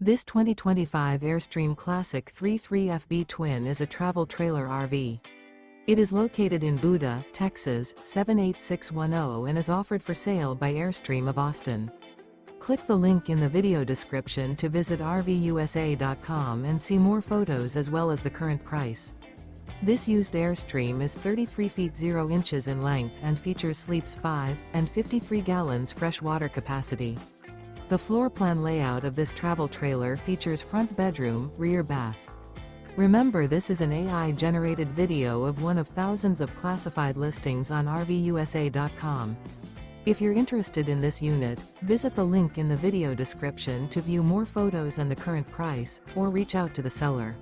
This 2025 Airstream Classic 3.3 FB Twin is a travel trailer RV. It is located in Buda, Texas, 78610 and is offered for sale by Airstream of Austin. Click the link in the video description to visit RVUSA.com and see more photos as well as the current price. This used Airstream is 33 feet 0 inches in length and features sleeps 5 and 53 gallons fresh water capacity. The floor plan layout of this travel trailer features front bedroom, rear bath. Remember, this is an AI-generated video of one of thousands of classified listings on RVUSA.com. If you're interested in this unit, visit the link in the video description to view more photos and the current price, or reach out to the seller.